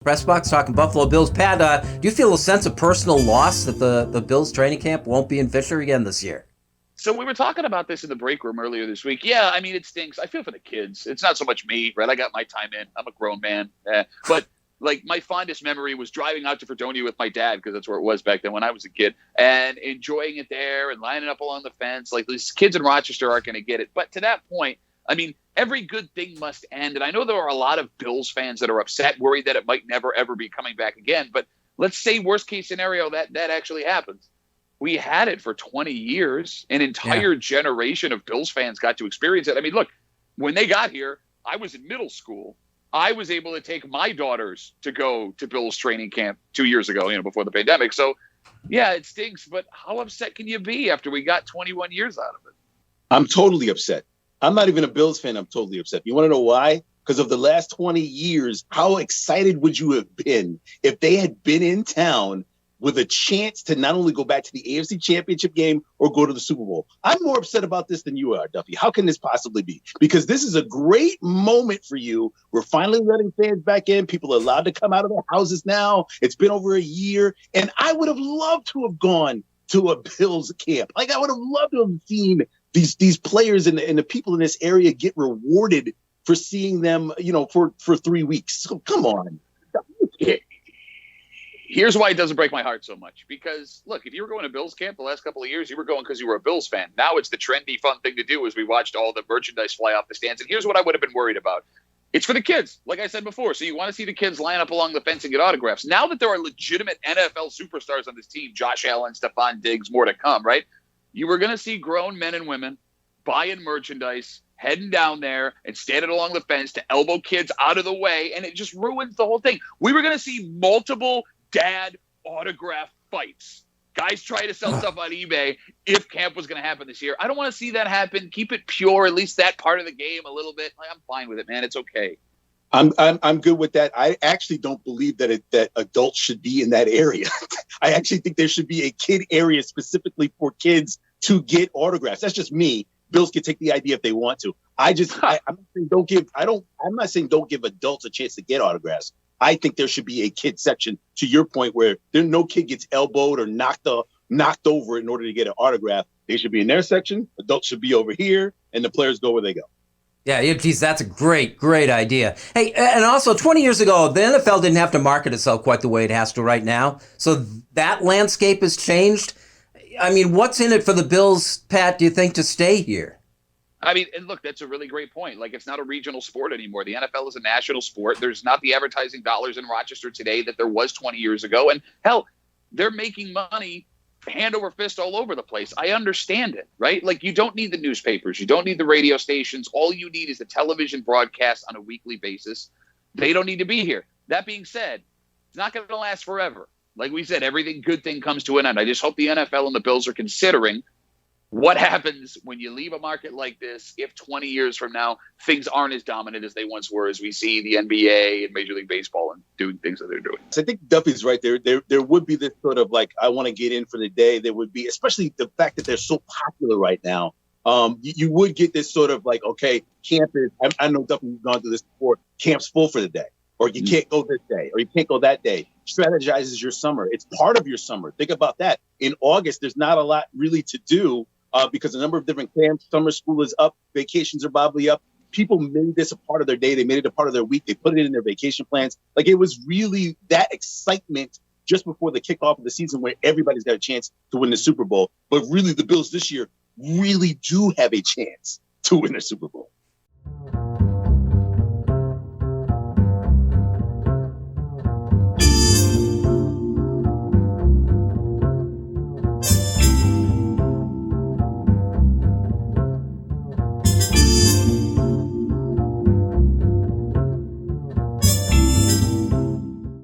Press Box talking Buffalo Bills. Pat, do you feel a sense of personal loss that the Bills training camp won't be in Fisher again this year? So we were talking about this in the break room earlier this week. Yeah, I mean, it stinks. I feel for the kids. It's not so much me, right? I got my time in. I'm a grown man. But like my fondest memory was driving out to Fredonia with my dad, because that's where it was back then when I was a kid, and enjoying it there and lining up along the fence. Like, these kids in Rochester aren't going to get it. But to that point, I mean, every good thing must end. And I know there are a lot of Bills fans that are upset, worried that it might never, ever be coming back again. But let's say worst case scenario that actually happens. We had it for 20 years. An entire generation of Bills fans got to experience it. I mean, look, when they got here, I was in middle school. I was able to take my daughters to go to Bills training camp 2 years ago, before the pandemic. So, yeah, it stinks. But how upset can you be after we got 21 years out of it? I'm totally upset. I'm not even a Bills fan. I'm totally upset. You want to know why? Because of the last 20 years, how excited would you have been if they had been in town with a chance to not only go back to the AFC Championship game or go to the Super Bowl? I'm more upset about this than you are, Duffy. How can this possibly be? Because this is a great moment for you. We're finally letting fans back in. People are allowed to come out of their houses now. It's been over a year. And I would have loved to have gone to a Bills camp. Like, I would have loved to have seen these players and the people in this area get rewarded for seeing them, for 3 weeks. So come on. Here's why it doesn't break my heart so much. Because, look, if you were going to Bills camp the last couple of years, you were going because you were a Bills fan. Now it's the trendy, fun thing to do as we watched all the merchandise fly off the stands. And here's what I would have been worried about. It's for the kids, like I said before. So you want to see the kids line up along the fence and get autographs. Now that there are legitimate NFL superstars on this team, Josh Allen, Stephon Diggs, more to come, right? You were going to see grown men and women buying merchandise, heading down there and standing along the fence to elbow kids out of the way. And it just ruins the whole thing. We were going to see multiple dad autograph fights. Guys try to sell stuff on eBay if camp was going to happen this year. I don't want to see that happen. Keep it pure, at least that part of the game a little bit. I'm fine with it, man. It's okay. I'm good with that. I actually don't believe that adults should be in that area. I actually think there should be a kid area specifically for kids to get autographs. That's just me. Bills can take the idea if they want to. I'm not saying don't give adults a chance to get autographs. I think there should be a kid section, to your point, where no kid gets elbowed or knocked over in order to get an autograph. They should be in their section. Adults should be over here, and the players go where they go. Yeah, geez, that's a great idea. Hey, and also 20 years ago, the NFL didn't have to market itself quite the way it has to right now. So that landscape has changed. I mean, what's in it for the Bills, Pat, do you think, to stay here? I mean, and look, that's a really great point. Like, it's not a regional sport anymore. The NFL is a national sport. There's not the advertising dollars in Rochester today that there was 20 years ago. And hell, they're making money hand over fist all over the place. I understand it, right? Like, you don't need the newspapers. You don't need the radio stations. All you need is the television broadcast on a weekly basis. They don't need to be here. That being said, it's not going to last forever. Like we said, good thing comes to an end. I just hope the NFL and the Bills are considering what happens when you leave a market like this if 20 years from now things aren't as dominant as they once were, as we see the NBA and Major League Baseball and doing things that they're doing. So I think Duffy's right there. There would be this sort of like, I want to get in for the day. There would be, especially the fact that they're so popular right now. You would get this sort of like, okay, camp is, I know Duffy's gone through this before, camp's full for the day, or you can't go this day, or you can't go that day. Strategizes your summer. It's part of your summer. Think about that. In August, there's not a lot really to do. Because a number of different camps, summer school is up, vacations are probably up. People made this a part of their day. They made it a part of their week. They put it in their vacation plans. Like, it was really that excitement just before the kickoff of the season where everybody's got a chance to win the Super Bowl. But really, the Bills this year really do have a chance to win the Super Bowl.